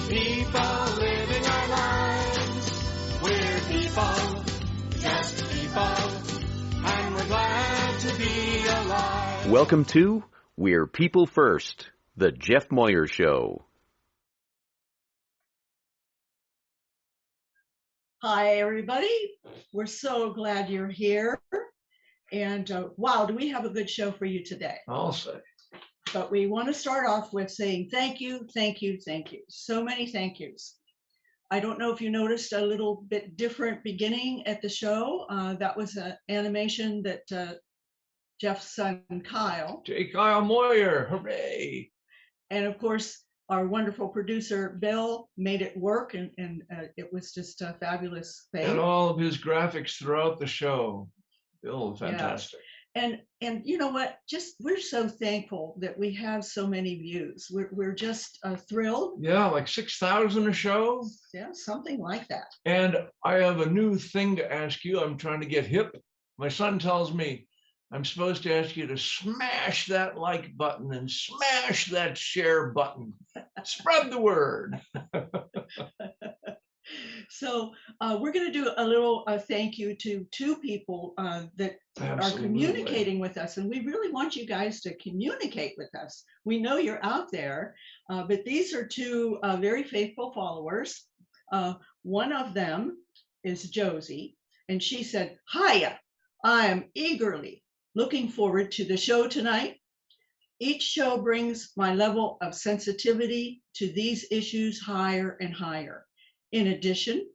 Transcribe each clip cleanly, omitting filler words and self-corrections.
People living our lives. We're people, just people, and we're glad to be alive. Welcome to We're People First, the Jeff Moyer Show. Hi, everybody. We're so glad you're here. And wow, do we have a good show for you today? I'll say. But we want to start off with saying thank you, thank you, thank you. So many thank yous. I don't know if you noticed a little bit different beginning at the show. That was an animation that Jeff's son, Kyle. J. Kyle Moyer, hooray. And of course, our wonderful producer, Bill, made it work. And it was just a fabulous thing. And all of his graphics throughout the show. Bill, fantastic. Yes. And you know what? We're so thankful that we have so many views. We're just thrilled. Yeah, like 6,000 a show. Yeah, something like that. And I have a new thing to ask you. I'm trying to get hip. My son tells me I'm supposed to ask you to smash that like button and smash that share button. Spread the word. So we're going to do a little thank you to two people that are communicating with us. And we really want you guys to communicate with us. We know you're out there, but these are two very faithful followers. One of them is Josie, and she said, "Hiya, I am eagerly looking forward to the show tonight. Each show brings my level of sensitivity to these issues higher and higher. In addition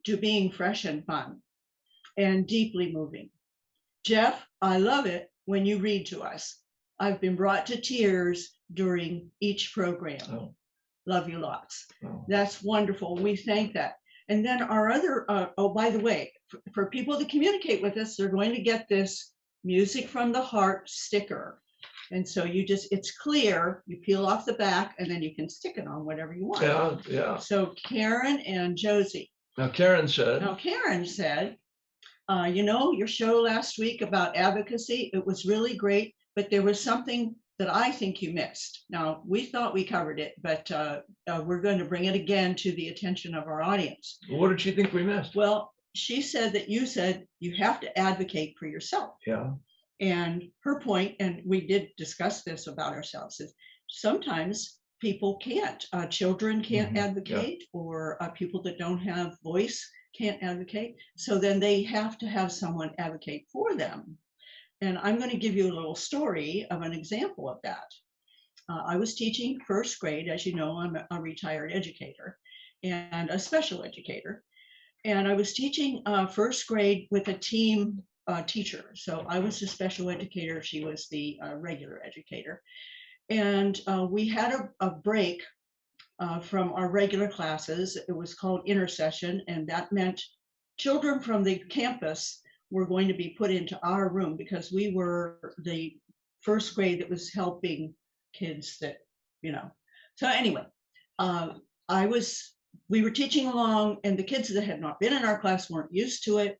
to being fresh and fun and deeply moving. Jeff, I love it when you read to us. I've been brought to tears during each program. Oh. Love you lots." Oh. That's wonderful. We thank that. And then our other, by the way, for people to communicate with us, they're going to get this Music from the Heart sticker. And so it's clear, you peel off the back and then you can stick it on whatever you want. Yeah, yeah. So Karen and Josie. Now Karen said, your show last week about advocacy, it was really great, but there was something that I think you missed. Now, we thought we covered it, but we're going to bring it again to the attention of our audience. What did she think we missed? Well, she said that you said you have to advocate for yourself. Yeah. And her point, and we did discuss this about ourselves, is sometimes people can't, children can't advocate, or people that don't have voice can't advocate. So then they have to have someone advocate for them. And I'm going to give you a little story of an example of that. I was teaching first grade. As you know, I'm a retired educator and a special educator. And I was teaching first grade with a team teacher. So I was the special educator. She was the regular educator. And we had a break from our regular classes. It was called intercession. And that meant children from the campus were going to be put into our room because we were the first grade that was helping kids that, So anyway, we were teaching along, and the kids that had not been in our class weren't used to it.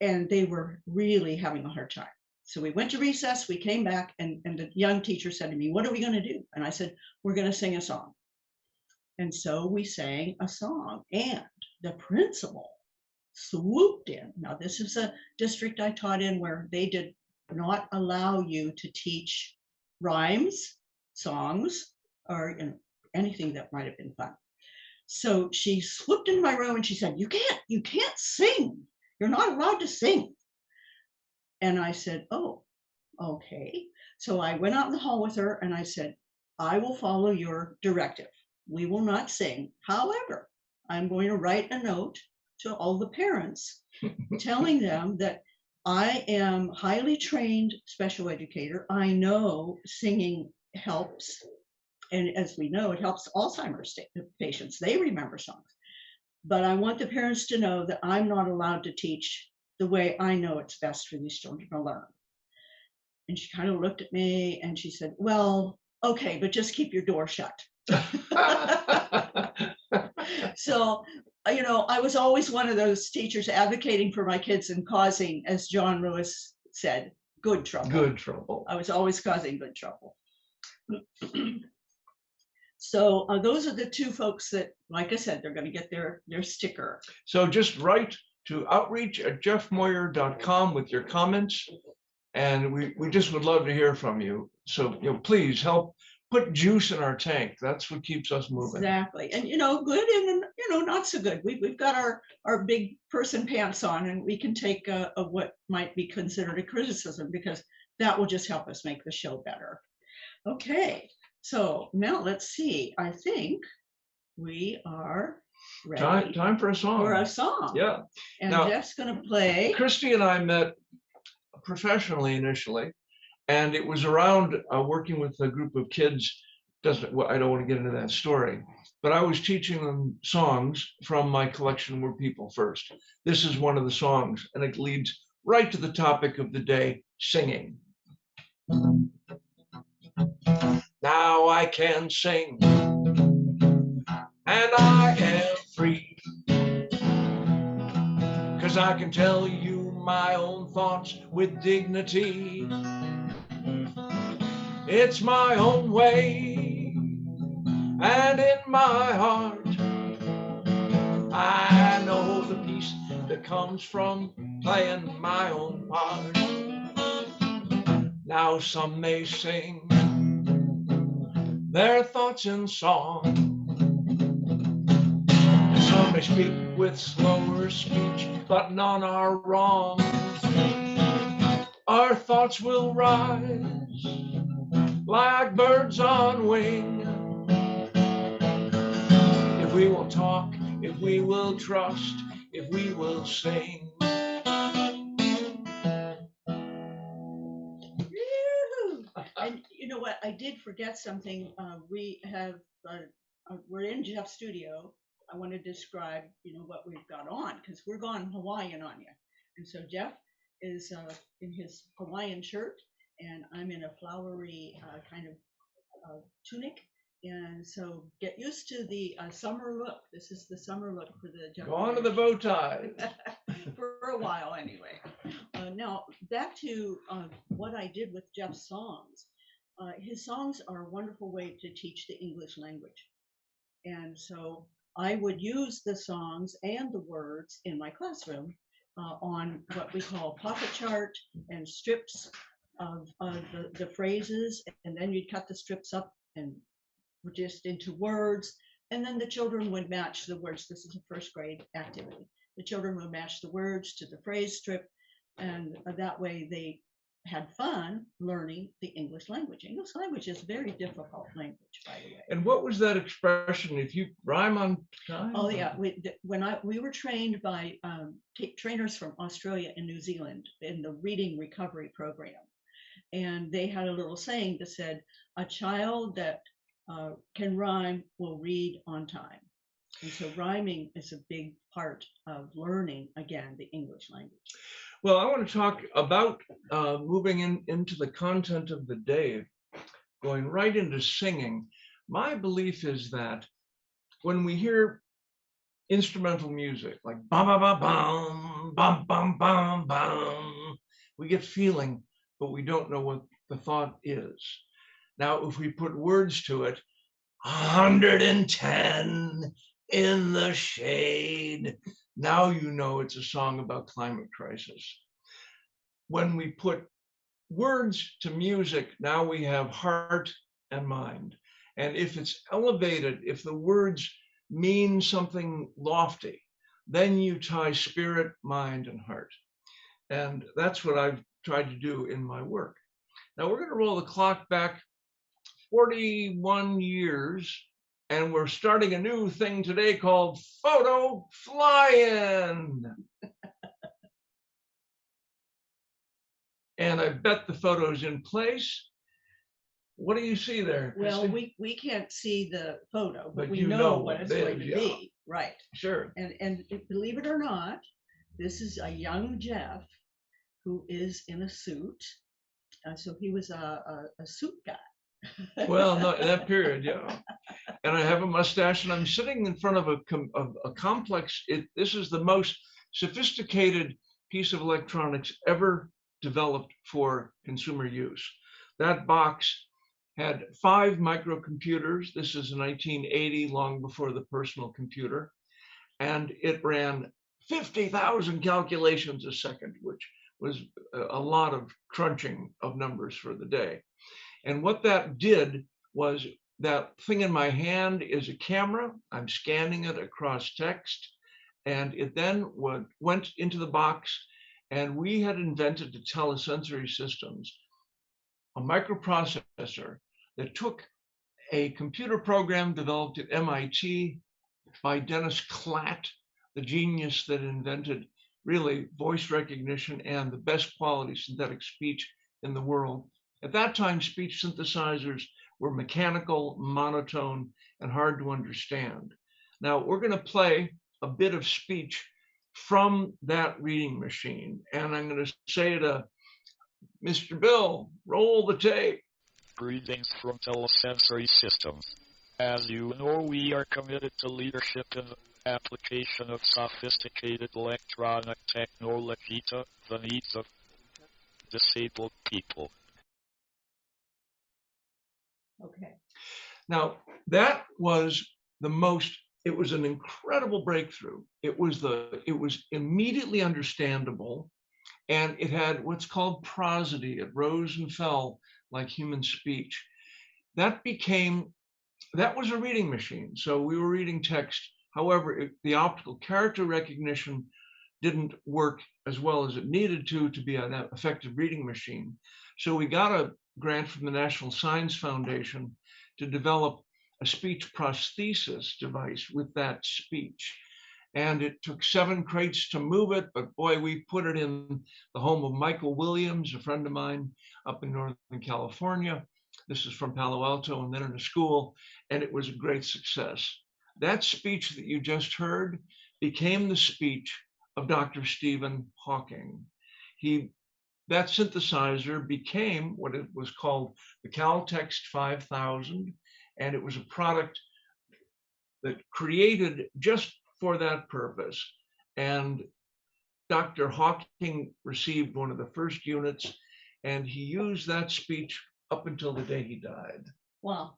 And they were really having a hard time. So we went to recess, we came back, and the young teacher said to me, "What are we going to do?" And I said, "We're going to sing a song." And so we sang a song, and the principal swooped in. Now, this is a district I taught in where they did not allow you to teach rhymes, songs, or anything that might have been fun. So she swooped into my room and she said, you can't sing. You're not allowed to sing." And I said, "Oh, okay." So I went out in the hall with her and I said, "I will follow your directive. We will not sing. However, I'm going to write a note to all the parents telling them that I am highly trained special educator. I know singing helps. And as we know, it helps Alzheimer's patients. They remember songs. But I want the parents to know that I'm not allowed to teach the way I know it's best for these children to learn." And she kind of looked at me and she said, "Well, okay, but just keep your door shut." So, I was always one of those teachers advocating for my kids and causing, as John Lewis said, good trouble. Good trouble. I was always causing good trouble. So those are the two folks that, like I said, they're going to get their sticker. So just write to outreach@jeffmoyer.com with your comments, and we just would love to hear from you. So please help put juice in our tank. That's what keeps us moving. Exactly. And good and not so good. We've got our big person pants on, and we can take what might be considered a criticism, because that will just help us make the show better. Okay, so now let's see. I think we are ready. Time for a song. Yeah. And now, Jeff's going to play. Christy and I met professionally initially, and it was around working with a group of kids. I don't want to get into that story, but I was teaching them songs from my collection, We're People First. This is one of the songs, and it leads right to the topic of the day, singing. Now I can sing, and I am free, 'cause I can tell you my own thoughts with dignity. It's my own way, and in my heart I know the peace that comes from playing my own part. Now some may sing their thoughts in song, some may speak with slower speech, but none are wrong. Our thoughts will rise like birds on wing, if we will talk, if we will trust, if we will sing. And you know what? I did forget something. We're in Jeff's studio. I want to describe, what we've got on, because we're going Hawaiian on you. And so Jeff is in his Hawaiian shirt, and I'm in a flowery kind of tunic. And so get used to the summer look. This is the summer look for the Jeff. Go on to the bow tie. For a while, anyway. Now, back to what I did with Jeff's songs. His songs are a wonderful way to teach the English language. And so I would use the songs and the words in my classroom on what we call pocket chart and strips of the phrases. And then you'd cut the strips up and just into words. And then the children would match the words. This is a first grade activity. The children would match the words to the phrase strip. And that way they had fun learning the English language. English language is a very difficult language, by the way. And what was that expression? If you rhyme on time? Oh yeah, we were trained by trainers from Australia and New Zealand in the reading recovery program, and they had a little saying that said, "A child that can rhyme will read on time." And so rhyming is a big part of learning, again, the English language. Well, I want to talk about moving into the content of the day, going right into singing. My belief is that when we hear instrumental music, like bum bum bum bum bum bum bum bum, we get feeling, but we don't know what the thought is. Now, if we put words to it, 110 in the shade, now you know it's a song about climate crisis. When we put words to music, now we have heart and mind. And if it's elevated, if the words mean something lofty, then you tie spirit, mind, and heart. And that's what I've tried to do in my work. Now we're going to roll the clock back 41 years, and we're starting a new thing today called Photo Fly-In. And I bet the photo's in place. What do you see there, Well, Christy? we can't see the photo, but we you know know what it's it going is, to yeah. be. Right. Sure. And believe it or not, this is a young Jeff who is in a suit. So he was a suit guy. Well, no, in that period, yeah. And I have a mustache, and I'm sitting in front of a complex. This is the most sophisticated piece of electronics ever developed for consumer use. That box had 5 microcomputers. This is 1980, long before the personal computer. And it ran 50,000 calculations a second, which was a lot of crunching of numbers for the day. And what that did was, that thing in my hand is a camera. I'm scanning it across text. And it then went into the box. And we had invented the telesensory systems, a microprocessor that took a computer program developed at MIT by Dennis Klatt, the genius that invented really voice recognition and the best quality synthetic speech in the world. At that time, speech synthesizers were mechanical, monotone, and hard to understand. Now, we're going to play a bit of speech from that reading machine, and I'm going to say to Mr. Bill, roll the tape. Greetings from Telesensory Systems. As you know, we are committed to leadership in the application of sophisticated electronic technology to the needs of disabled people. Okay. Now, that was it was an incredible breakthrough. It was immediately understandable, and it had what's called prosody. It rose and fell like human speech. That was a reading machine. So we were reading text. However, the optical character recognition didn't work as well as it needed to be an effective reading machine. So we got a grant from the National Science Foundation to develop a speech prosthesis device with that speech. And it took 7 crates to move it, but boy, we put it in the home of Michael Williams, a friend of mine up in Northern California. This is from Palo Alto, and then in a school, and it was a great success. That speech that you just heard became the speech of Dr. Stephen Hawking. That synthesizer became what it was called the CalText 5000, and it was a product that created just for that purpose. And Dr. Hawking received one of the first units, and he used that speech up until the day he died. Wow.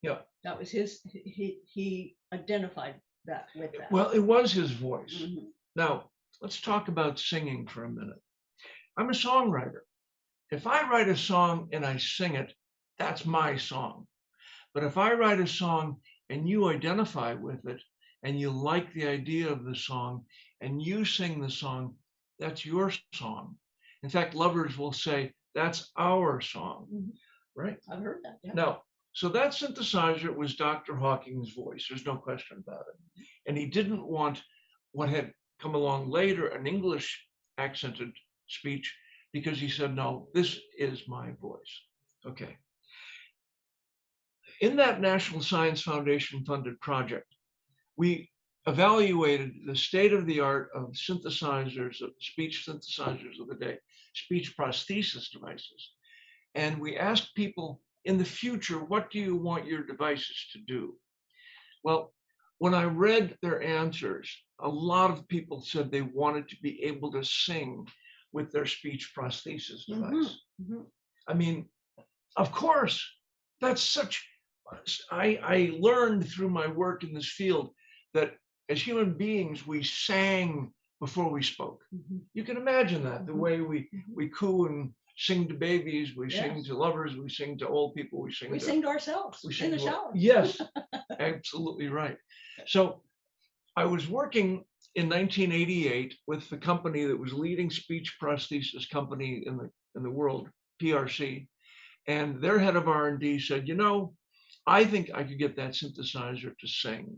Yeah. That was he identified that with that. Well, it was his voice. Mm-hmm. Now, let's talk about singing for a minute. I'm a songwriter. If I write a song and I sing it, that's my song. But if I write a song and you identify with it and you like the idea of the song and you sing the song, that's your song. In fact, lovers will say, that's our song, right? I've heard that. Yeah. Now, so that synthesizer was Dr. Hawking's voice. There's no question about it. And he didn't want what had come along later, an English accented speech, because he said, no, this is my voice. Okay. In that National Science Foundation funded project, we evaluated the state of the art of synthesizers, of speech synthesizers of the day, speech prosthesis devices. And we asked people, in the future, what do you want your devices to do? Well, when I read their answers, a lot of people said they wanted to be able to sing with their speech prosthesis device. Mm-hmm. I mean, of course, that's such, I learned through my work in this field that as human beings, we sang before we spoke. Mm-hmm. You can imagine that, the way we coo and sing to babies, we sing to lovers, we sing to old people, we sing to ourselves in the shower. Yes, absolutely right. So I was working in 1988 with the company that was leading speech prosthesis company in the world, PRC, and their head of R&D said, you know, I think I could get that synthesizer to sing,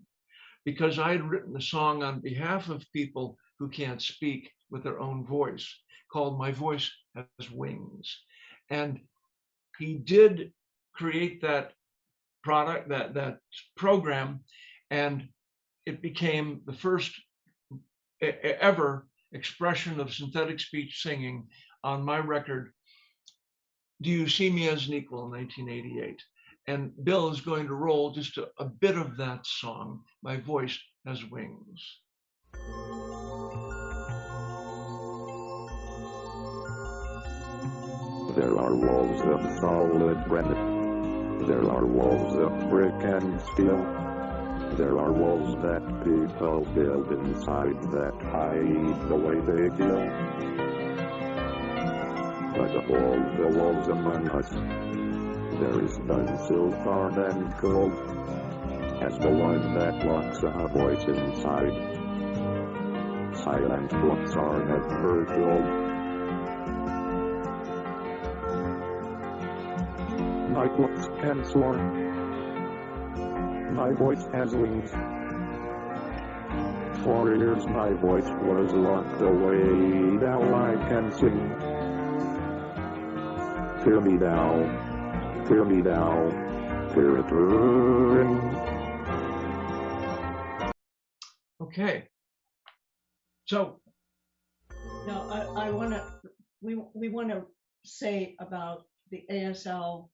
because I had written a song on behalf of people who can't speak with their own voice called My Voice Has Wings. And he did create that product, that program, and it became the first ever expression of synthetic speech singing on my record, Do You See Me as an Equal, in 1988. And Bill is going to roll just a bit of that song, My Voice Has Wings. There are walls of solid granite There are walls of brick and steel. There are walls that people build inside that hide the way they feel. But of all the walls among us, there is none so hard and cold as the one that locks a voice inside. Silent books are never told. My books can soar. My voice has wings. For years my voice was locked away. Now I can sing. Hear me now. Hear me now. Hear it ring. Okay. So Now, I want to, we want to say about the ASL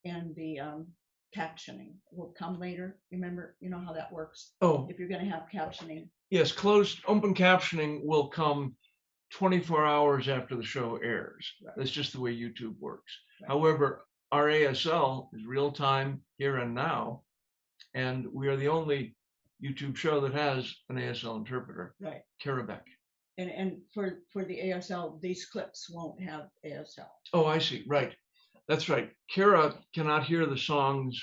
and the captioning will come later. Remember, you know how that works. oh If you're going to have captioning, yes, closed open captioning will come 24 hours after the show airs. That's just the way YouTube works. Right. However, our ASL is real time, here and now, and we are the only YouTube show that has an ASL interpreter, right? Karabec. And for the ASL, these clips won't have ASL. Oh, I see. Right. That's right. Kara cannot hear the songs,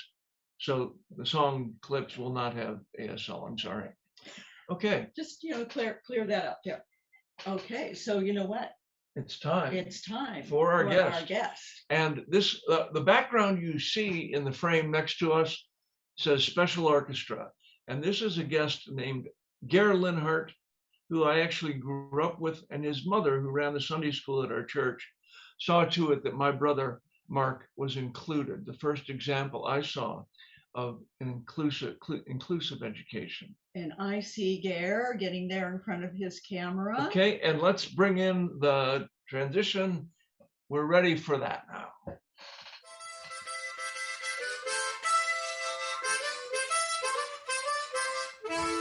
so the song clips will not have ASL. I'm sorry. Okay, Just, clear that up there. Okay, so you know what? it's time. It's time For our guest. guest. And this, the background you see in the frame next to us says Special Orchestra. And this is a guest named Gary Linhart, who I actually grew up with, and his mother, who ran the Sunday school at our church, saw to it that my brother Mark was included. The first example I saw of an inclusive education. And I see Gare getting there in front of his camera. Okay, and let's bring in the transition. We're ready for that now.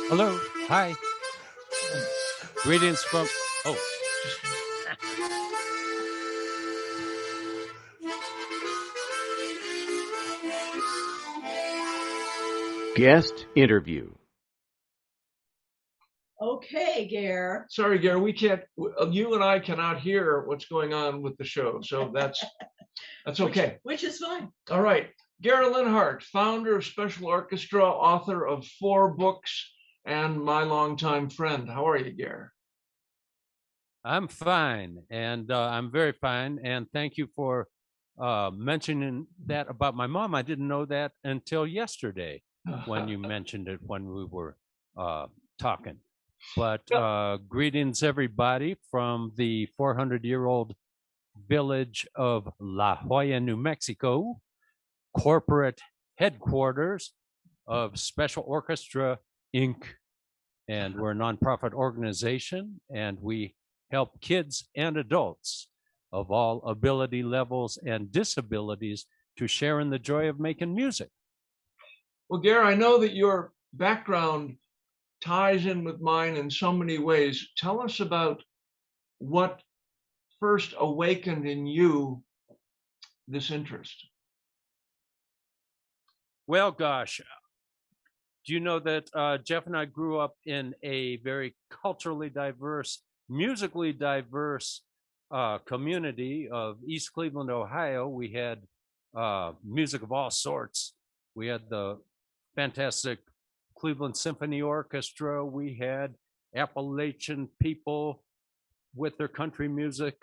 Hello. Hi. Greetings from. Oh. Guest interview. Okay, Gare. Sorry, Gary, we can't. You and I cannot hear what's going on with the show, so that's okay. Which is fine. All right, Gary Linhart, founder of Special Orchestra, author of 4 books, and my longtime friend. How are you, Gary? I'm fine, and I'm very fine. And thank you for mentioning that about my mom. I didn't know that until yesterday when you mentioned it when we were talking. But greetings, everybody, from the 400-year-old village of La Joya, New Mexico, corporate headquarters of Special Orchestra, Inc. And we're a nonprofit organization, and we help kids and adults of all ability levels and disabilities to share in the joy of making music. Well, Gary, I know that your background ties in with mine in so many ways. Tell us about what first awakened in you this interest. Well, gosh, do you know that Jeff and I grew up in a very culturally diverse, musically diverse community of East Cleveland, Ohio? We had music of all sorts. We had the fantastic Cleveland Symphony Orchestra. We had Appalachian people with their country music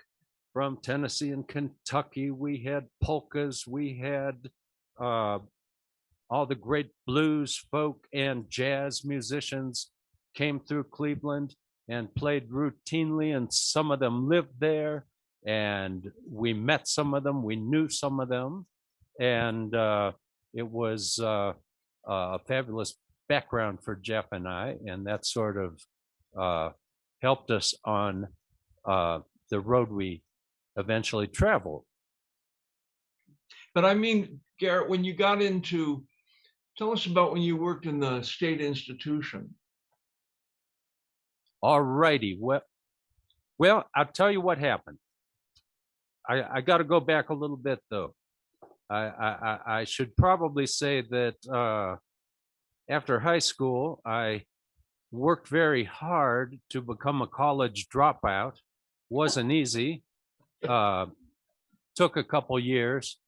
from Tennessee and Kentucky. We had polkas. We had all the great blues, folk, and jazz musicians came through Cleveland and played routinely, and some of them lived there, and we met some of them, we knew some of them, and it was a fabulous background for Jeff and I, and that sort of helped us on the road we eventually traveled. But I mean, Garrett, when you got into, tell us about when you worked in the state institution. All righty. Well, I'll tell you what happened. I got to go back a little bit, though. I should probably say that after high school, I worked very hard to become a college dropout. Wasn't easy. Took a couple years,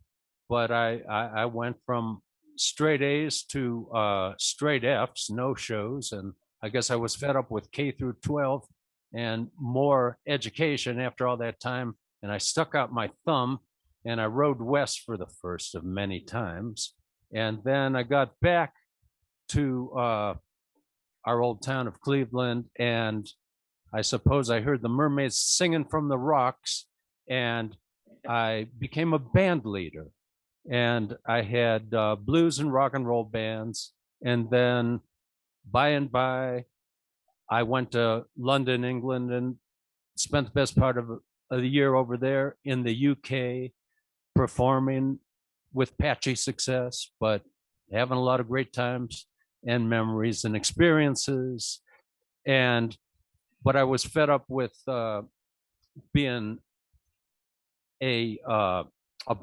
but I went from straight A's to straight F's, no shows, and I guess I was fed up with K through 12 and more education after all that time, and I stuck out my thumb and I rode west for the first of many times, and then I got back to our old town of Cleveland, and I suppose I heard the mermaids singing from the rocks, and I became a band leader. And I had blues and rock and roll bands. And then by and by, I went to London, England, and spent the best part of the year over there in the UK, performing with patchy success, but having a lot of great times and memories and experiences. But I was fed up with being a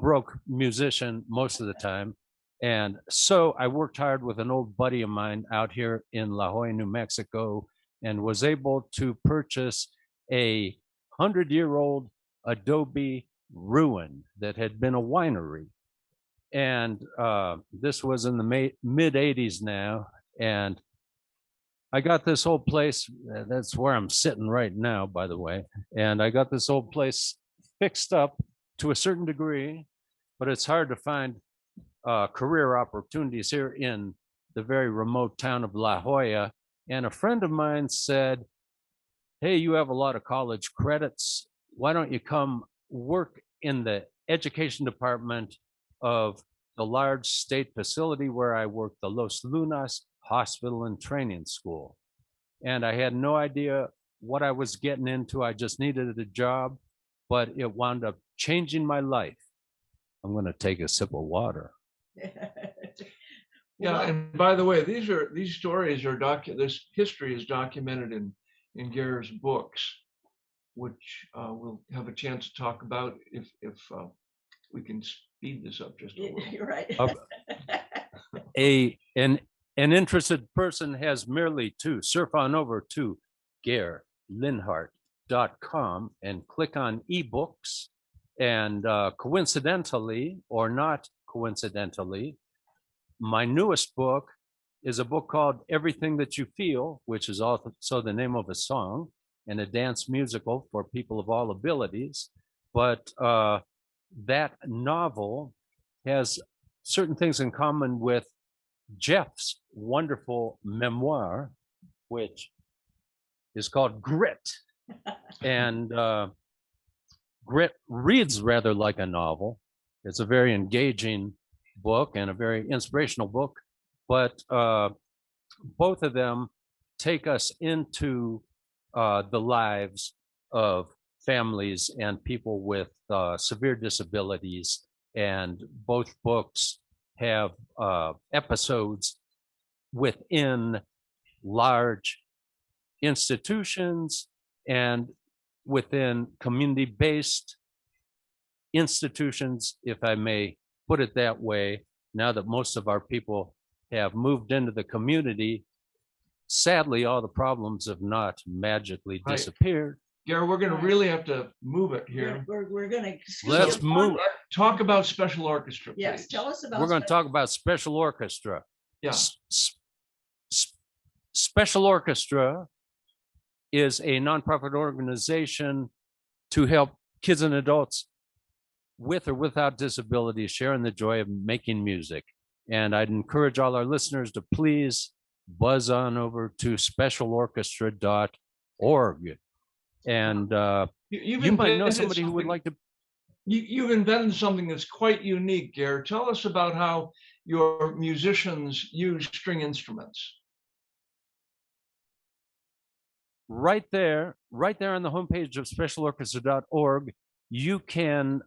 broke musician most of the time. And so I worked hard with an old buddy of mine out here in La Jolla, New Mexico, and was able to purchase a 100-year-old adobe ruin that had been a winery. And this was in the mid 80s now. And I got this old place, that's where I'm sitting right now, by the way. And I got this old place fixed up to a certain degree, but it's hard to find career opportunities here in the very remote town of La Jolla. And a friend of mine said, hey, you have a lot of college credits. Why don't you come work in the education department of the large state facility where I work, the Los Lunas Hospital and Training School. And I had no idea what I was getting into. I just needed a job, but it wound up changing my life. I'm going to take a sip of water. Yeah, and by the way, these stories are this history is documented in Gary's books, which we'll have a chance to talk about if we can speed this up just a little. You're right. An interested person has merely to surf on over to GaryLinhart.com and click on ebooks. And coincidentally, or not coincidentally, my newest book is a book called Everything That You Feel, which is also the name of a song and a dance musical for people of all abilities. But that novel has certain things in common with Jeff's wonderful memoir, which is called Grit. And Grit reads rather like a novel. It's a very engaging book and a very inspirational book, but both of them take us into the lives of families and people with severe disabilities. And both books have episodes within large institutions and within community-based institutions, if I may put it that way. Now that most of our people have moved into the community, sadly, all the problems have not magically disappeared. Gary, we're going to really have to move it here. We're going to. Let's move. Talk about special orchestra, please. Yes, tell us about. We're going to talk about special orchestra. Yeah. Special Orchestra is a nonprofit organization to help kids and adults with or without disabilities share in the joy of making music. And I'd encourage all our listeners to please buzz on over to specialorchestra.org. And you might know somebody who would like to. You've invented something that's quite unique, Gary. Tell us about how your musicians use string instruments. Right there on the homepage of specialorchestra.org, you can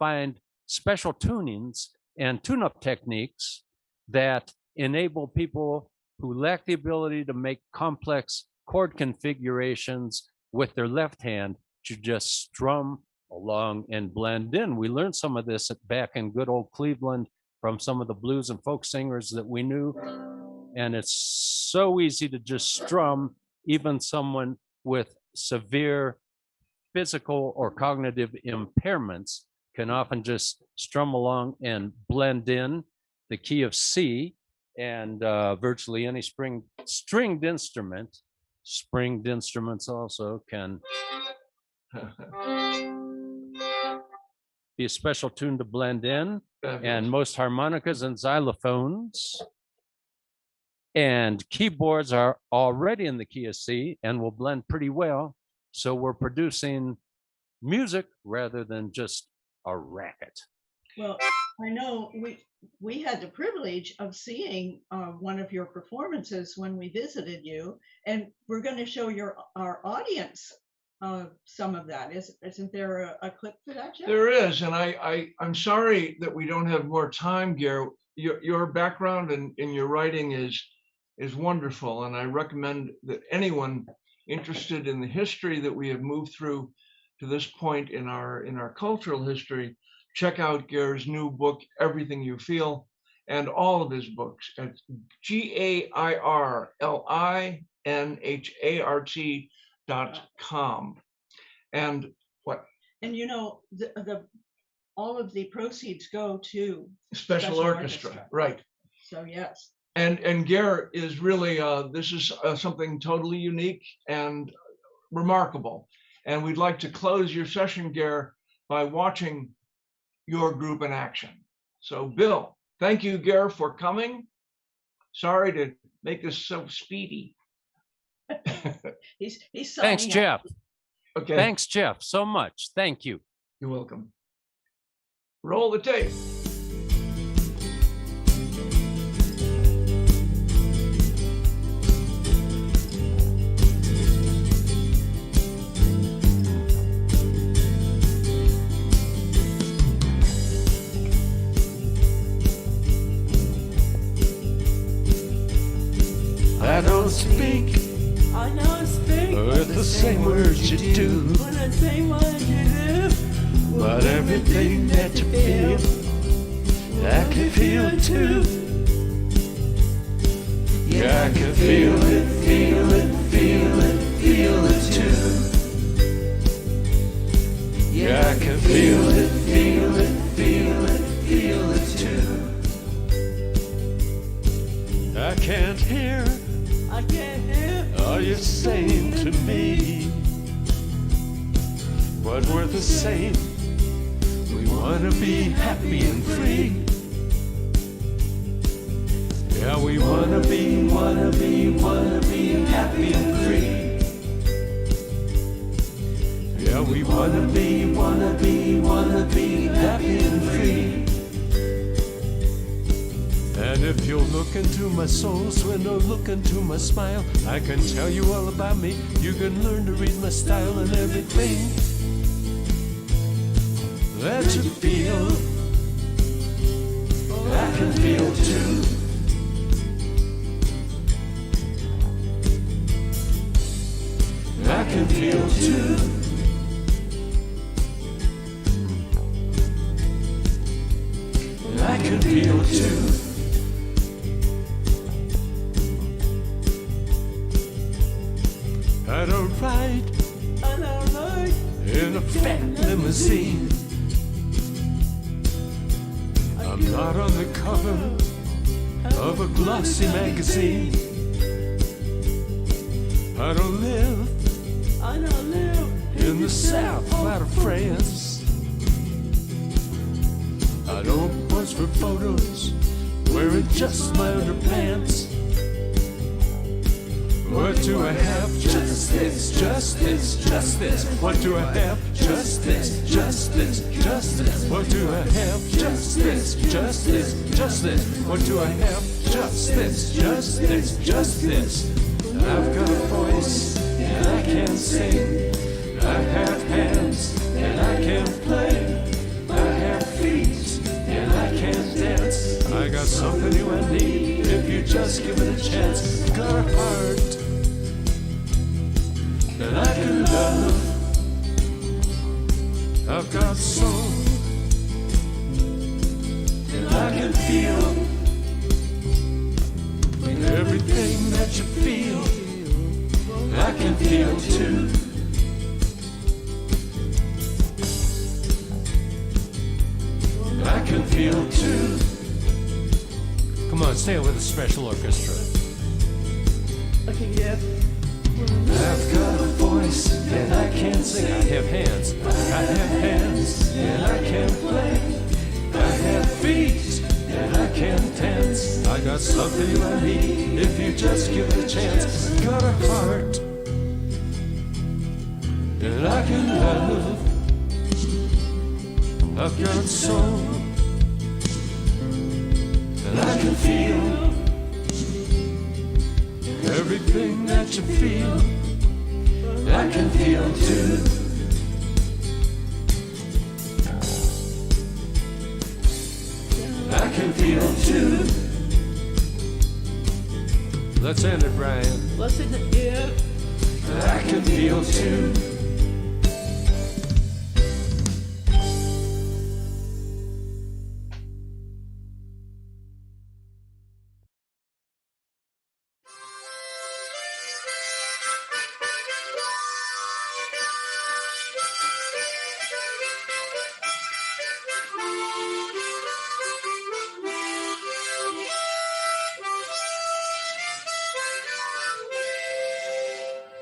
find special tunings and tune-up techniques that enable people who lack the ability to make complex chord configurations with their left hand to just strum along and blend in. We learned some of this back in good old Cleveland from some of the blues and folk singers that we knew. And it's so easy to just strum. Even someone with severe physical or cognitive impairments can often just strum along and blend in the key of C, and virtually any stringed instruments also can be a special tune to blend in. And most harmonicas and xylophones and keyboards are already in the key of C and will blend pretty well. So we're producing music rather than just a racket. Well, I know we had the privilege of seeing one of your performances when we visited you, and we're going to show our audience some of that. Isn't there a clip for that, Jeff? There is, and I'm sorry that we don't have more time, Gary. Your background and your writing is wonderful, and I recommend that anyone interested in the history that we have moved through to this point in our cultural history, check out Gary's new book, Everything You Feel, and all of his books at GARLINHART.com. And what? And you know, the all of the proceeds go to Special Orchestra, right? So yes. And Gary is really this is something totally unique and remarkable. And we'd like to close your session, Gary, by watching your group in action. So, Bill, thank you, Gary, for coming. Sorry to make this so speedy. He's Thanks, Jeff. Okay. Thanks, Jeff, so much. Thank you. You're welcome. Roll the tape. I don't speak with the same words you do, but everything that you feel, I can feel too. Yeah, I can feel it, feel it, feel it, feel it too. Yeah, I can feel it, feel it, feel it, feel it too. I can't hear all you're saying to me, but we're the same. We wanna be happy and free. Yeah, we wanna be happy and free. Yeah, we wanna be happy and free. And if you'll look into my soul, swing or look into my smile, I can tell you all about me. You can learn to read my style and everything that you feel, I can feel too. I can feel too. I can feel too. I don't ride in a fat limousine. I'm not on the cover of a glossy magazine. I don't live in the south out of France. I don't pose for photos wearing just my underpants. What do I have? Just this, just this, just this. What do I have? Just this, just this, just this. What do I have? Just this, just this, just this. What do I have? Just this, just this, just this. I've got a voice and I can sing. I have hands and I can play. I have feet and I can dance. I got something you and need if you just give it a chance. Got a heart and I can love. I've can feel too. I can feel too. Come on, say it with a special orchestra. Looking good. I've got a voice and I can't sing. I have hands. I have hands and I can play. I have feet and I can dance. I got something Something I need if you just give it a chance. I've got a heart and I can love. I've got soul and I can feel everything that you feel. I can feel too. I can feel too. Let's end it, Brian. Listen to it. I can feel too.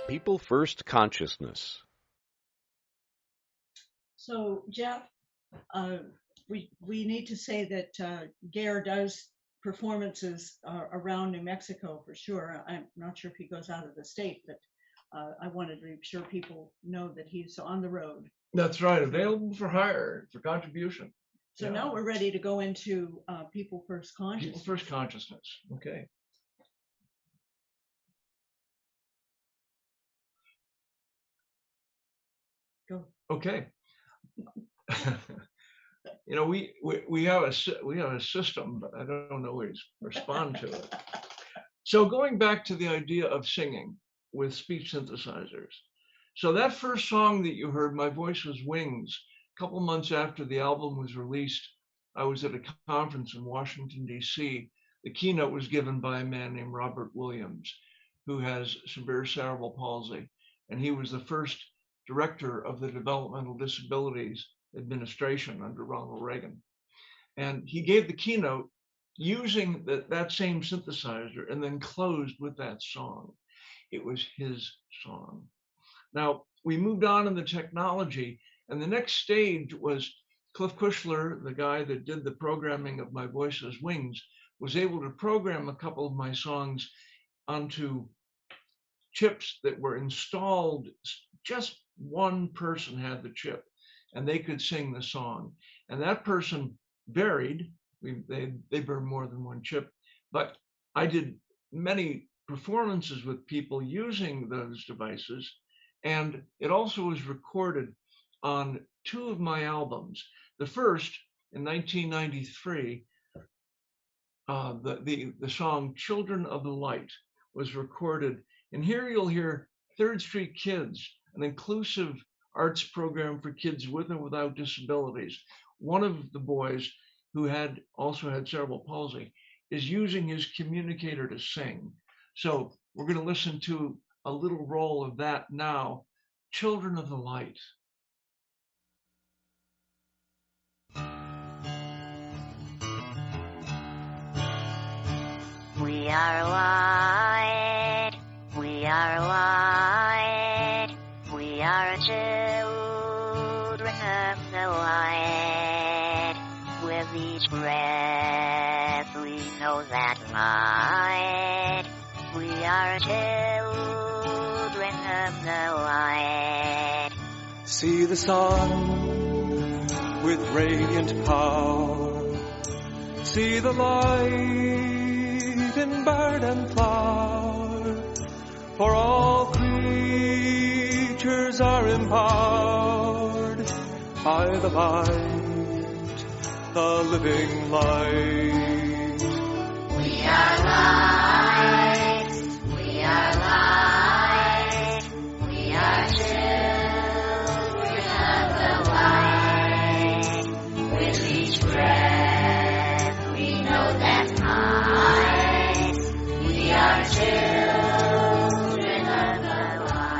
People First Consciousness. So Jeff, we need to say that Gare does performances around New Mexico for sure. I'm not sure if he goes out of the state, but I wanted to make sure people know that he's on the road. That's right, available for hire, for contribution. So Yeah. now we're ready to go into People First People Consciousness. First Consciousness. Okay. Go. Okay. You know, we have a system, but I don't always respond to it. So going back to the idea of singing with speech synthesizers. So that first song that you heard, My Voice Was Wings, a couple months after the album was released, I was at a conference in Washington, D.C. The keynote was given by a man named Robert Williams, who has severe cerebral palsy. And he was the first director of the Developmental Disabilities Administration under Ronald Reagan. And he gave the keynote using that same synthesizer and then closed with that song. It was his song. Now, we moved on in the technology, and the next stage was Cliff Kushler, the guy that did the programming of My Voice Has Wings, was able to program a couple of my songs onto chips that were installed. Just one person had the chip, and they could sing the song. And that person varied. They burned more than one chip, but I did many performances with people using those devices. And it also was recorded on two of my albums. The first, in 1993, the song Children of the Light was recorded. And here you'll hear Third Street Kids, an inclusive arts program for kids with and without disabilities. One of the boys who also had cerebral palsy is using his communicator to sing. So we're going to listen to a little roll of that now. Children of the Light. We are light, we are light, we are children of the light. With each breath we know that light. We are children of the light. See the sun with radiant power. See the light in bird and flower. For all creatures are empowered by the light, the living light. We are light, we are light, we are children of the light. With each breath we know that light. We are children of the light.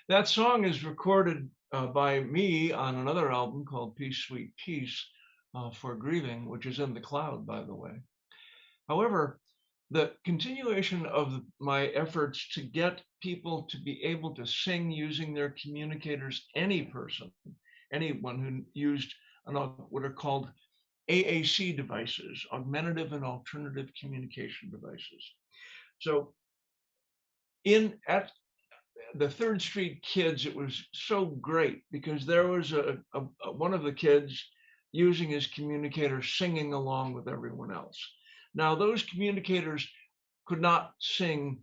That song is recorded by me on another album called Peace, Sweet Peace for Grieving, which is in the cloud, by the way. However, the continuation of my efforts to get people to be able to sing using their communicators, any person, anyone who used what are called AAC devices, augmentative and alternative communication devices. So at the Third Street Kids, it was so great because there was one of the kids using his communicator singing along with everyone else. Now, those communicators could not sing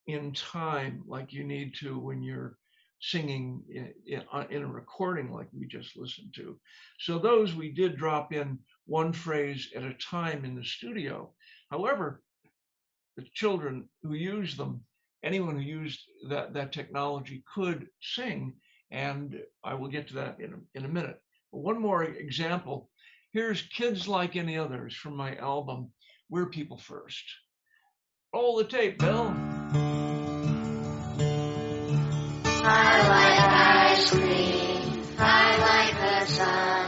in time like you need to when you're singing in a recording like we just listened to. So those we did drop in one phrase at a time in the studio. However, the children who used them, anyone who used that technology could sing, and I will get to that in a minute. But one more example. Here's Kids Like Any Others from my album, We're People First. Roll the tape, Bill. I like ice cream, I like the sun,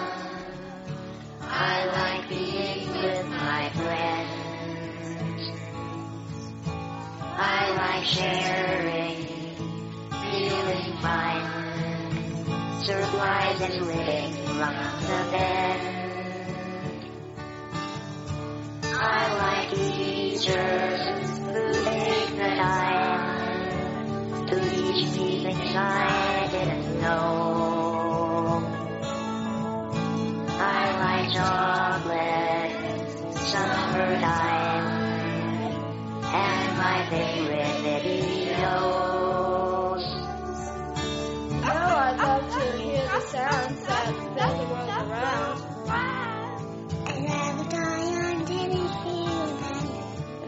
I like being with my friends, I like sharing, feeling fine, surprises waiting round the bend. I like teachers who take the time to teach me things I didn't know. I like chocolate, summertime, and my favorite videos. Oh, I'd love to hear the sounds that fill the world around. I'd rather die on tennis field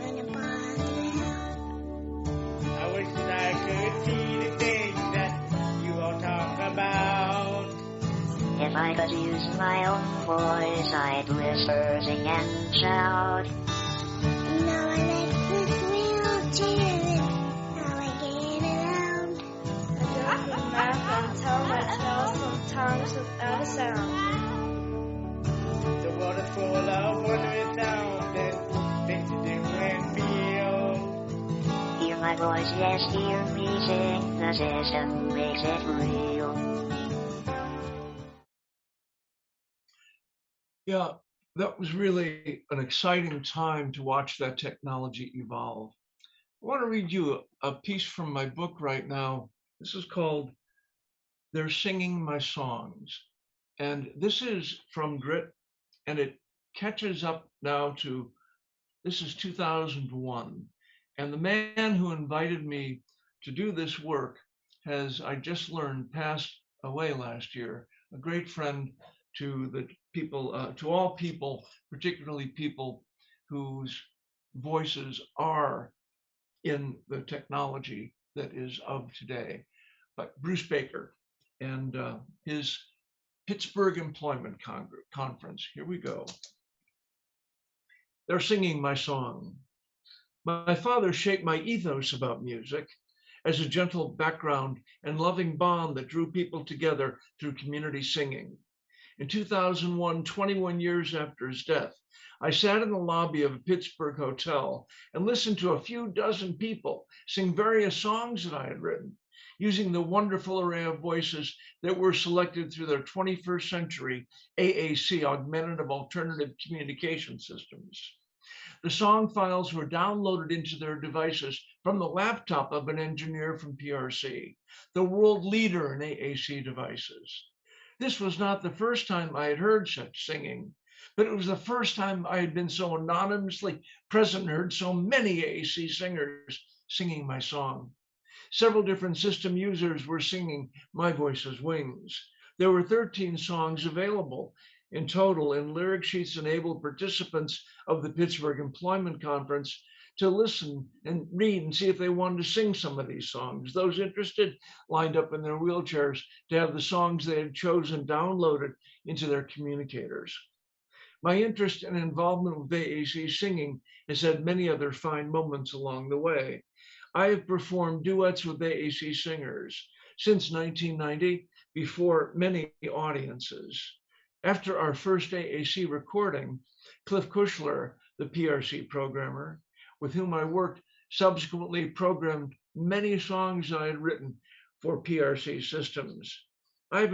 than run upon the ground. I wish that I could see the things that you all talk about. If I could use my own voice, I'd whisper, sing, and shout. Now I like this wheelchair and how I get around. I do the math and tell my tales sometimes without a sound. The world is full of wondrous sounds and things to do and feel. Hear my voice, yes, hear me sing. The system makes it real. Yeah, that was really an exciting time to watch that technology evolve. I want to read you a piece from my book right now. This is called They're Singing My Songs. And this is from Grit, and it catches up now to, this is 2001. And the man who invited me to do this work has, I just learned, passed away last year, a great friend to the people, to all people, particularly people whose voices are in the technology that is of today. But Bruce Baker and his Pittsburgh Employment Conference. Here we go. They're singing my song. My father shaped my ethos about music as a gentle background and loving bond that drew people together through community singing. In 2001, 21 years after his death, I sat in the lobby of a Pittsburgh hotel and listened to a few dozen people sing various songs that I had written, using the wonderful array of voices that were selected through their 21st century AAC, augmentative alternative communication systems. The song files were downloaded into their devices from the laptop of an engineer from PRC, the world leader in AAC devices. This was not the first time I had heard such singing, but it was the first time I had been so anonymously present and heard so many AAC singers singing my song. Several different system users were singing My Voice as Wings. There were 13 songs available in total, and lyric sheets enabled participants of the Pittsburgh Employment Conference to listen and read and see if they wanted to sing some of these songs. Those interested lined up in their wheelchairs to have the songs they had chosen downloaded into their communicators. My interest and involvement with AAC singing has had many other fine moments along the way. I have performed duets with AAC singers, since 1990 before many audiences. After our first AAC recording, Cliff Kushler, the PRC programmer, with whom I worked, subsequently programmed many songs I had written for PRC systems. I've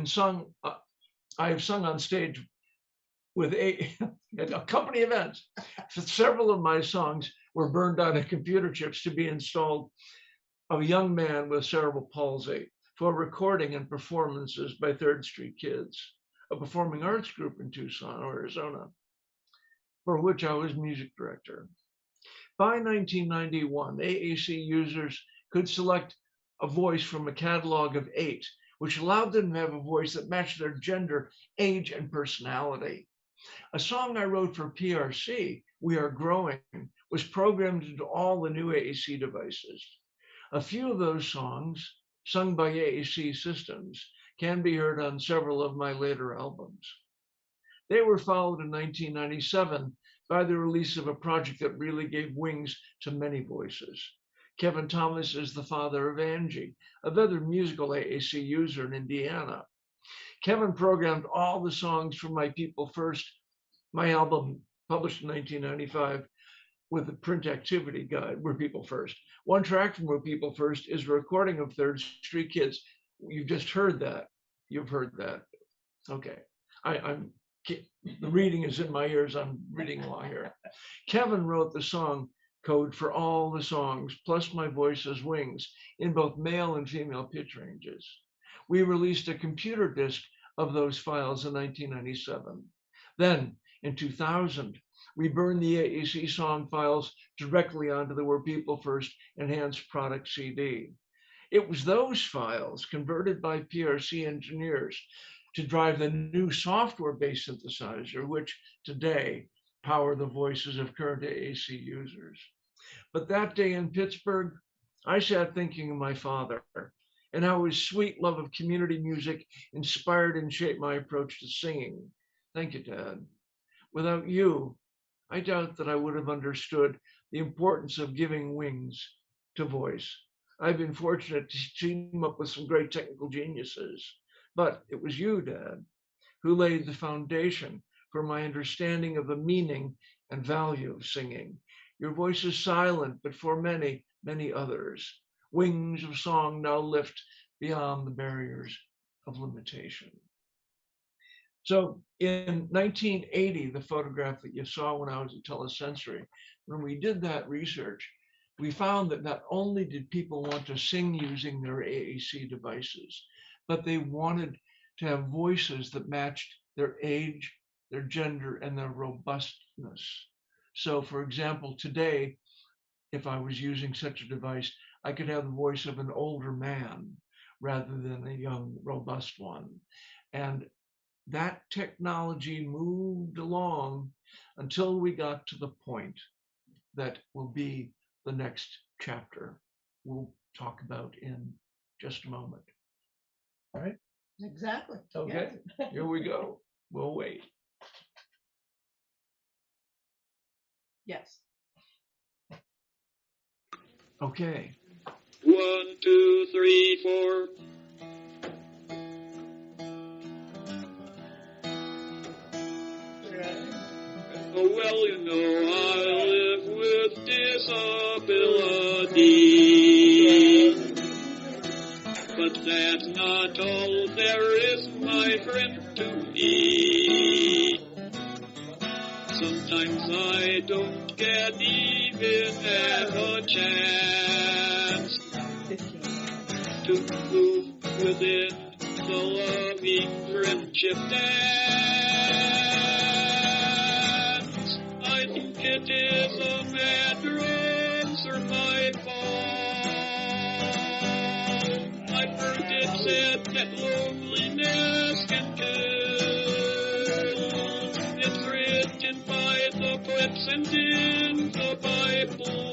sung on stage with at company events. Several of my songs were burned on computer chips to be installed of a young man with cerebral palsy for recording and performances by Third Street Kids, a performing arts group in Tucson, Arizona, for which I was music director. By 1991, AAC users could select a voice from a catalog of 8, which allowed them to have a voice that matched their gender, age, and personality. A song I wrote for PRC, We Are Growing, was programmed into all the new AAC devices. A few of those songs, sung by AAC systems, can be heard on several of my later albums. They were followed in 1997 by the release of a project that really gave wings to many voices. Kevin Thomas is the father of Angie, another musical AAC user in Indiana. Kevin programmed all the songs from My People First, my album published in 1995 with the print activity guide, We're People First. One track from We're People First is a recording of Third Street Kids. You've just heard that. You've heard that. Okay. The reading is in my ears. I'm reading along here. Kevin wrote the song code for all the songs, plus my voice as wings, in both male and female pitch ranges. We released a computer disc of those files in 1997. Then, in 2000, we burned the AAC song files directly onto the We're People First enhanced product CD. It was those files converted by PRC engineers to drive the new software-based synthesizer, which today power the voices of current AAC users. But that day in Pittsburgh, I sat thinking of my father and how his sweet love of community music inspired and shaped my approach to singing. Thank you, Dad. Without you, I doubt that I would have understood the importance of giving wings to voice. I've been fortunate to team up with some great technical geniuses, but it was you, Dad, who laid the foundation for my understanding of the meaning and value of singing. Your voice is silent, but for many, many others, wings of song now lift beyond the barriers of limitation. So in 1980, the photograph that you saw when I was at Telesensory, when we did that research, we found that not only did people want to sing using their AAC devices, but they wanted to have voices that matched their age, their gender, and their robustness. So for example, today, if I was using such a device, I could have the voice of an older man rather than a young, robust one. And that technology moved along until we got to the point that will be the next chapter we'll talk about in just a moment. All right? Exactly. Okay, Yes. Here we go. We'll wait. Yes. Okay. 1, 2, 3, 4. Oh, well, you know, I live with disability. But that's not all there is, my friend, to me. Sometimes I don't get even a chance to move within the loving friendship dance. I think it is a mad drums or my fault. I've heard it said that loneliness can kill. It's written by the poets and in the Bible,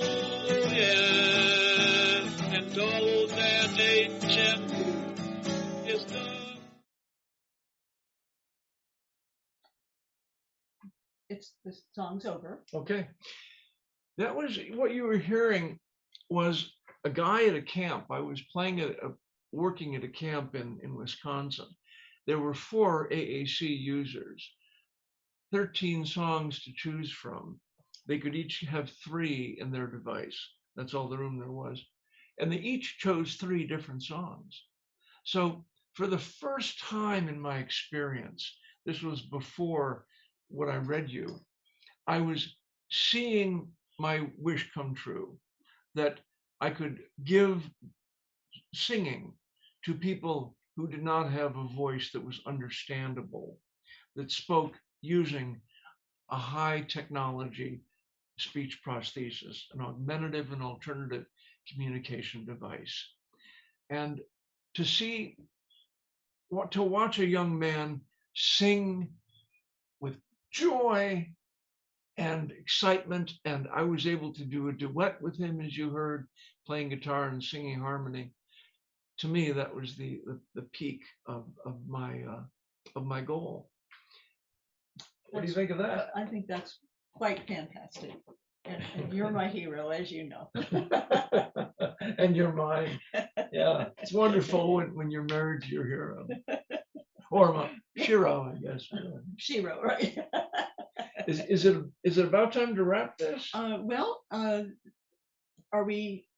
yeah, and all that ancient is done. The song's over. Okay. That was what you were hearing was a guy at a camp. I was playing a working at a camp in Wisconsin. There were 4 AAC users, 13 songs to choose from. They could each have 3 in their device. That's all the room there was. And they each chose 3 different songs. So for the first time in my experience, this was before what I read you, I was seeing my wish come true, that I could give singing to people who did not have a voice that was understandable, that spoke using a high technology speech prosthesis, an augmentative and alternative communication device. And to watch a young man sing with joy and excitement, and I was able to do a duet with him, as you heard, playing guitar and singing harmony. To me, that was the peak of my goal. What do you think of that? I think that's quite fantastic. And you're my hero, as you know. And you're mine. Yeah, it's wonderful when you're married to your hero. Or my Shiro, I guess. Shiro, right? Is it about time to wrap this? Are we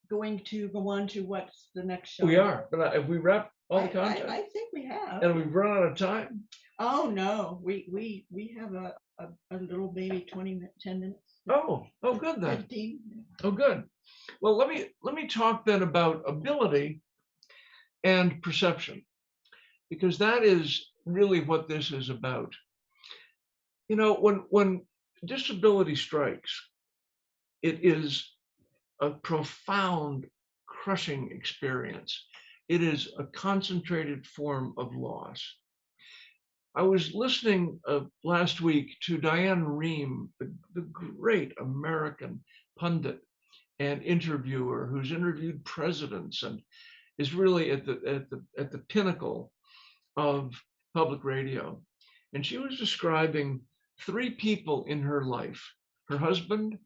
going to go on to what's the next show? We are, but have we wrapped all the content? I think we have. And we've run out of time. Oh no, we have a little baby 10 minutes. Oh, good then. 15. Oh, good. Well, let me talk then about ability and perception, because that is really what this is about. You know, when disability strikes, it is a profound, crushing experience. It is a concentrated form of loss. I was listening last week to Diane Rehm, the great American pundit and interviewer who's interviewed presidents and is really at the pinnacle of public radio. And she was describing 3 people in her life: her husband,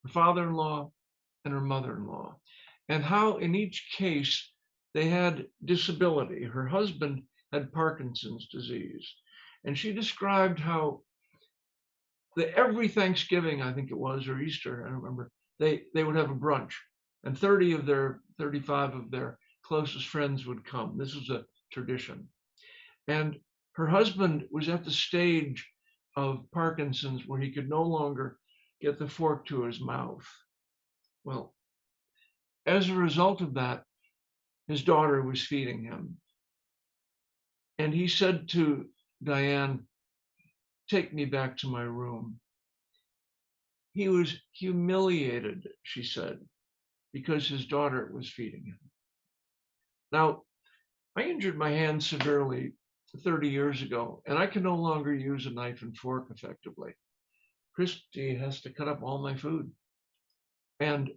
her father-in-law, and her mother-in-law, and how in each case they had disability. Her husband had Parkinson's disease. And she described how every Thanksgiving, I think it was, or Easter, I don't remember, they would have a brunch, and 35 of their closest friends would come. This was a tradition. And her husband was at the stage of Parkinson's where he could no longer get the fork to his mouth. Well, as a result of that, his daughter was feeding him. And he said to Diane, "Take me back to my room." He was humiliated, she said, because his daughter was feeding him. Now, I injured my hand severely 30 years ago, and I can no longer use a knife and fork effectively. Christy has to cut up all my food. And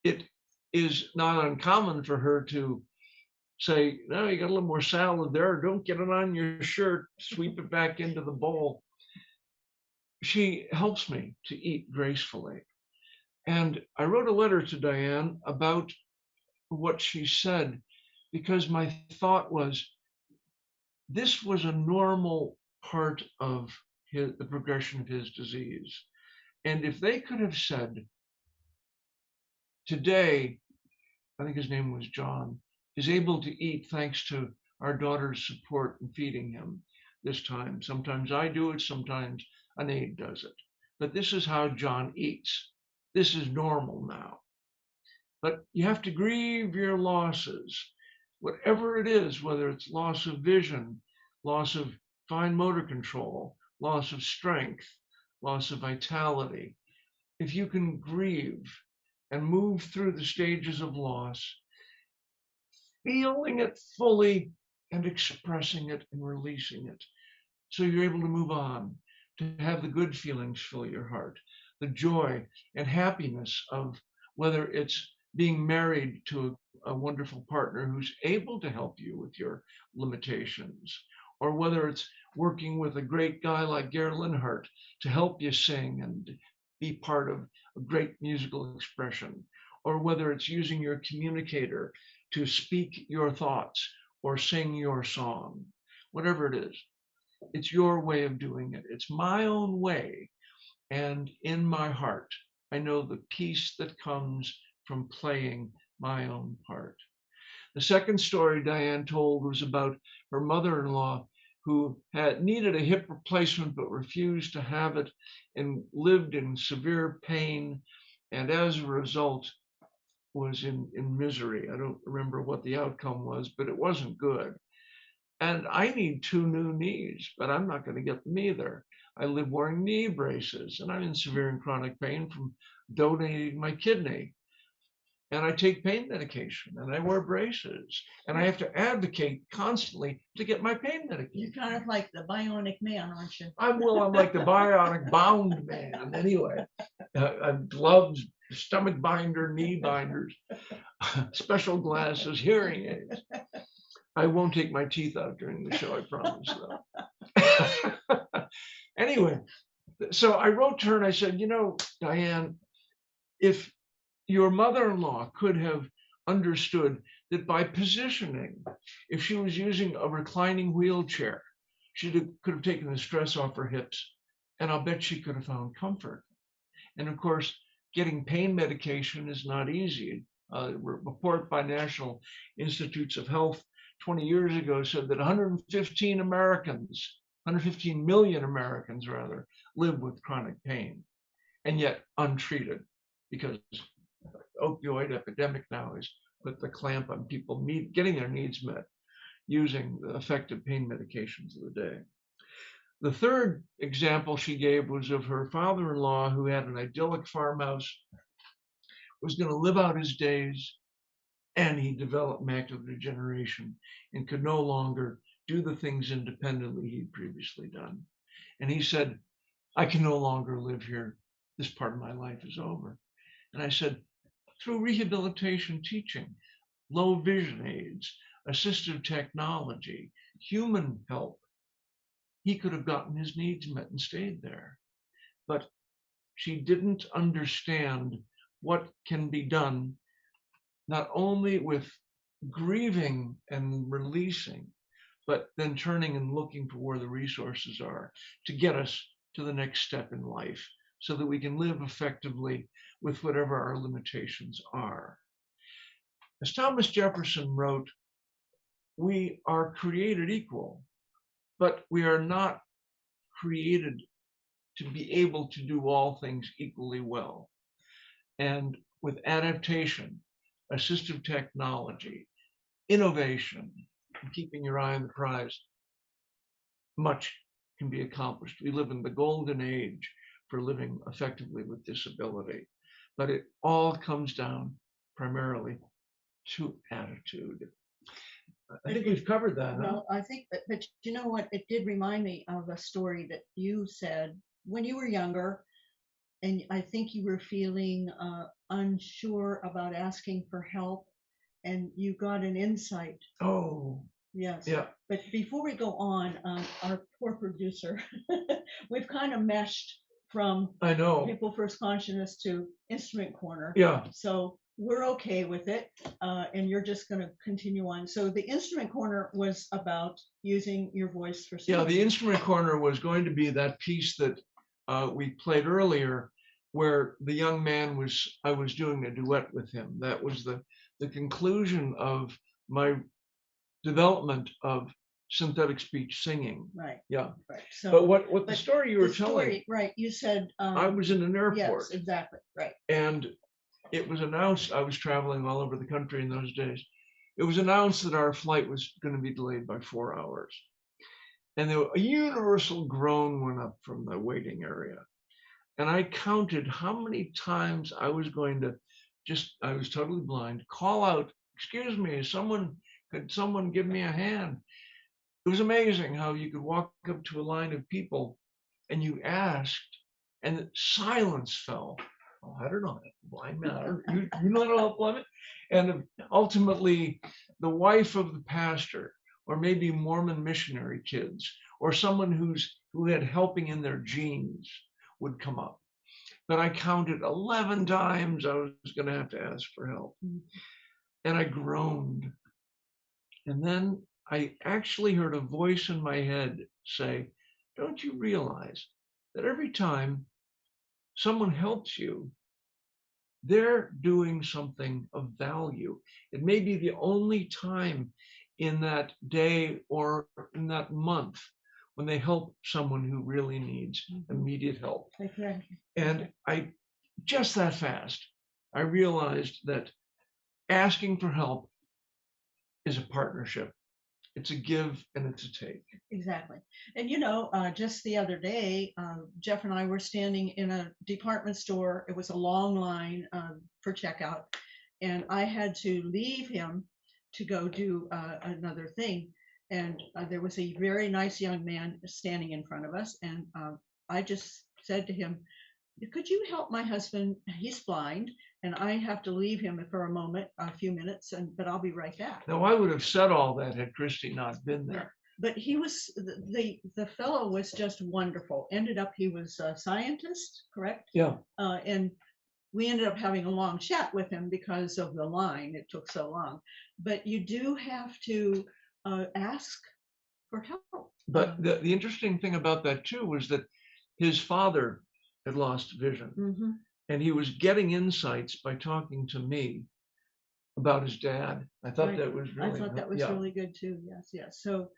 it is not uncommon for her to say, "No, you got a little more salad there. Don't get it on your shirt. Sweep it back into the bowl." She helps me to eat gracefully. And I wrote a letter to Diane about what she said, because my thought was, this was a normal part of the progression of his disease. And if they could have said, today, I think his name was John, is able to eat thanks to our daughter's support in feeding him this time. Sometimes I do it, sometimes an aide does it. But this is how John eats. This is normal now. But you have to grieve your losses, whatever it is, whether it's loss of vision, loss of fine motor control, loss of strength, loss of vitality. If you can grieve and move through the stages of loss, feeling it fully and expressing it and releasing it, so you're able to move on, to have the good feelings fill your heart, the joy and happiness of whether it's being married to a wonderful partner who's able to help you with your limitations, or whether it's working with a great guy like Gary Linhart to help you sing and be part of a great musical expression, or whether it's using your communicator to speak your thoughts or sing your song, whatever it is. It's your way of doing it. It's my own way. And in my heart, I know the peace that comes from playing my own part. The second story Diane told was about her mother-in-law who had needed a hip replacement but refused to have it and lived in severe pain, and as a result was in misery. I don't remember what the outcome was, but it wasn't good. And I need 2 new knees, but I'm not going to get them either. I live wearing knee braces, and I'm in severe and chronic pain from donating my kidney. And I take pain medication, and I wear braces, and I have to advocate constantly to get my pain medication. You're kind of like the bionic man, aren't you? I'm like the bionic bound man. Anyway, gloves, stomach binder, knee binders, special glasses, hearing aids. I won't take my teeth out during the show, I promise, though. Anyway, so I wrote to her and I said, Diane, if your mother-in-law could have understood that by positioning, if she was using a reclining wheelchair, she could have taken the stress off her hips, and I'll bet she could have found comfort. And of course, getting pain medication is not easy. A report by National Institutes of Health 20 years ago said that 115 million Americans rather, live with chronic pain, and yet untreated, because opioid epidemic now has put the clamp on people getting their needs met using the effective pain medications of the day. The third example she gave was of her father-in-law who had an idyllic farmhouse, was going to live out his days, and he developed macular degeneration and could no longer do the things independently he'd previously done. And he said, I can no longer live here. This part of my life is over. And I said, through rehabilitation teaching, low vision aids, assistive technology, human help, he could have gotten his needs met and stayed there. But she didn't understand what can be done, not only with grieving and releasing, but then turning and looking for where the resources are to get us to the next step in life so that we can live effectively with whatever our limitations are. As Thomas Jefferson wrote, we are created equal, but we are not created to be able to do all things equally well. And with adaptation, assistive technology, innovation, and keeping your eye on the prize, much can be accomplished. We live in the golden age for living effectively with disability, but it all comes down primarily to attitude. I think we've covered that. Well, I think, but you know what? It did remind me of a story that you said when you were younger, and I think you were feeling unsure about asking for help, and you got an insight. Oh, yes. Yeah. But before we go on, our poor producer, we've kind of meshed from People First Consciousness to Instrument Corner. Yeah. So we're okay with it, and you're just going to continue on. So the Instrument Corner was about using your voice for singing. Yeah, the Instrument Corner was going to be that piece that we played earlier, where the young man I was doing a duet with him. That was the conclusion of my development of synthetic speech singing. Right. Yeah. Right. So, but what the story you were telling? Right. You said I was in an airport. Yes, exactly. Right. And it was announced, I was traveling all over the country in those days. It was announced that our flight was going to be delayed by 4 hours. And a universal groan went up from the waiting area. And I counted how many times I was going to I was totally blind, call out, excuse me, could someone give me a hand? It was amazing how you could walk up to a line of people and you asked, and silence fell. Oh, I don't know, blind man, you know how to blind man? And ultimately, the wife of the pastor, or maybe Mormon missionary kids, or someone who had helping in their genes would come up. But I counted 11 times I was going to have to ask for help. and I groaned. And then I actually heard a voice in my head say, don't you realize that every time someone helps you, they're doing something of value. It may be the only time in that day or in that month when they help someone who really needs immediate help. Okay. And I, just that fast, I realized that asking for help is a partnership. It's a give and it's a take. Exactly. And just the other day, Jeff and I were standing in a department store. It was a long line for checkout, and I had to leave him to go do another thing. And there was a very nice young man standing in front of us, and I just said to him, could you help my husband? He's blind, and I have to leave him for a moment, a few minutes, but I'll be right back. Now, I would have said all that had Christy not been there. But he was, the fellow was just wonderful. Ended up, he was a scientist, correct? Yeah. And we ended up having a long chat with him because of the line. It took so long. But you do have to ask for help. But the interesting thing about that too was that his father had lost vision, and he was getting insights by talking to me about his dad. I thought that was really, I thought that was really good too. Yes. So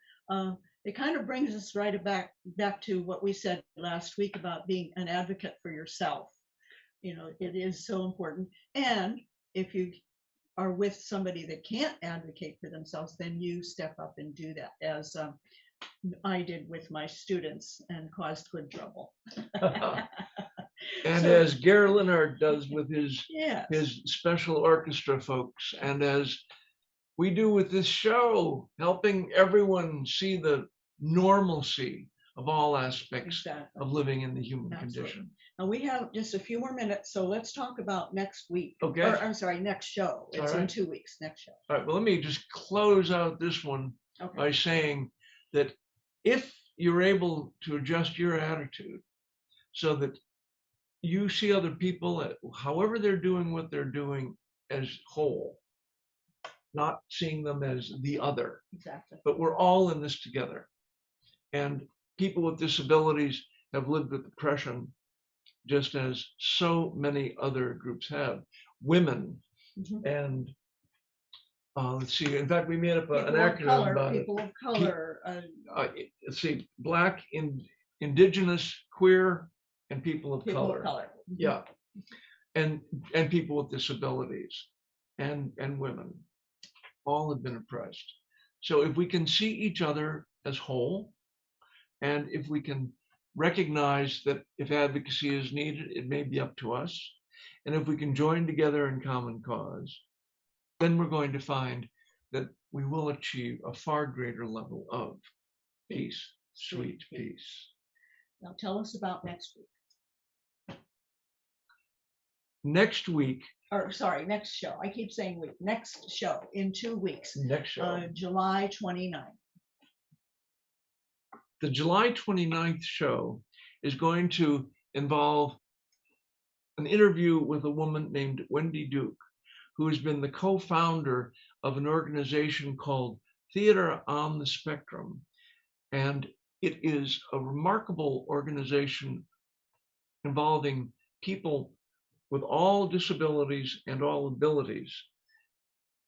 it kind of brings us right back to what we said last week about being an advocate for yourself. It is so important. And if you are with somebody that can't advocate for themselves, then you step up and do that, as I did with my students and caused good trouble. And as Gary Linhart does with his special orchestra folks, and as we do with this show, helping everyone see the normalcy of all aspects of living in the human condition. Now we have just a few more minutes, so let's talk about next week. Okay. Or, I'm sorry, next show. It's in 2 weeks, next show. All right, well, let me just close out this one by saying that if you're able to adjust your attitude so that you see other people, however they're doing what they're doing, as whole, not seeing them as the other. Exactly. But we're all in this together. And people with disabilities have lived with depression just as so many other groups have. Women and let's see, in fact, we made up an acronym about people of color. Let's see, Black, Indigenous, queer, and people of color. Yeah. And people with disabilities and women, all have been oppressed. So if we can see each other as whole, and if we can recognize that if advocacy is needed, it may be up to us, and if we can join together in common cause, then we're going to find that we will achieve a far greater level of peace, sweet peace. Now tell us about next week. Next week. Or sorry, next show. I keep saying week. Next show in 2 weeks. Next show. July 29th. The July 29th show is going to involve an interview with a woman named Wendy Duke, who has been the co-founder of an organization called Theater on the Spectrum. And it is a remarkable organization involving people with all disabilities and all abilities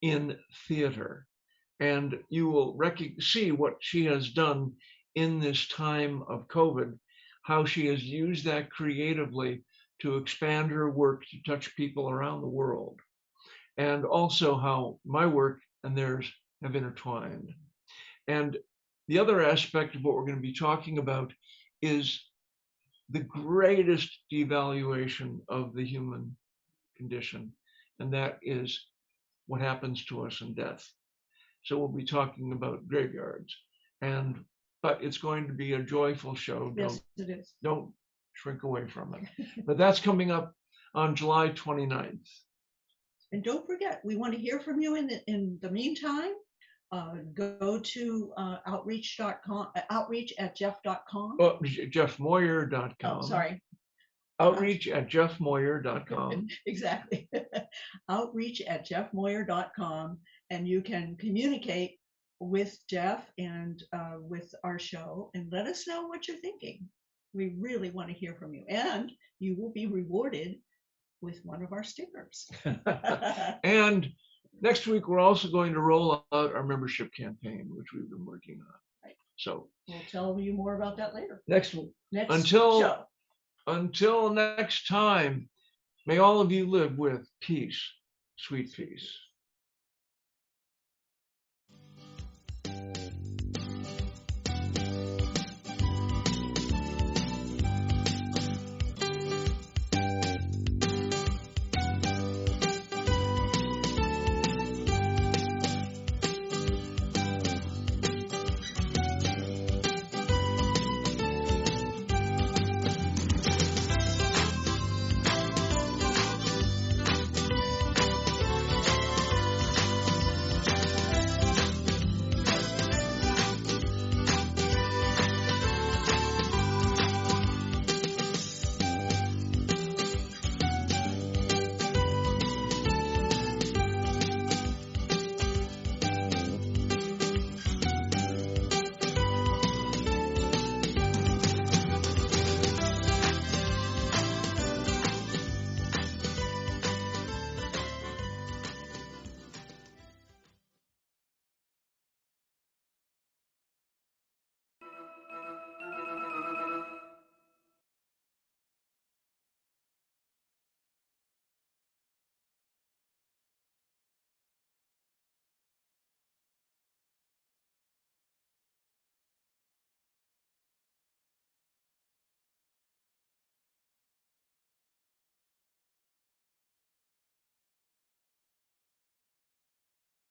in theater. And you will see what she has done in this time of COVID, how she has used that creatively to expand her work to touch people around the world. And also how my work and theirs have intertwined. And the other aspect of what we're going to be talking about is the greatest devaluation of the human condition, and that is what happens to us in death. So we'll be talking about graveyards, but it's going to be a joyful show. Yes, it is. Don't shrink away from it. But that's coming up on July 29th. And don't forget, we want to hear from you in the meantime. Go to outreach.com, outreach@jeff.com. Oh, jeffmoyer.com. Oh, sorry. Outreach at jeffmoyer.com. Exactly. Outreach at jeffmoyer.com, and you can communicate with Jeff and with our show and let us know what you're thinking. We really want to hear from you, and you will be rewarded with one of our stickers. And next week, we're also going to roll out our membership campaign, which we've been working on. Right. So we'll tell you more about that later. Next show. Until next time, may all of you live with peace, sweet peace.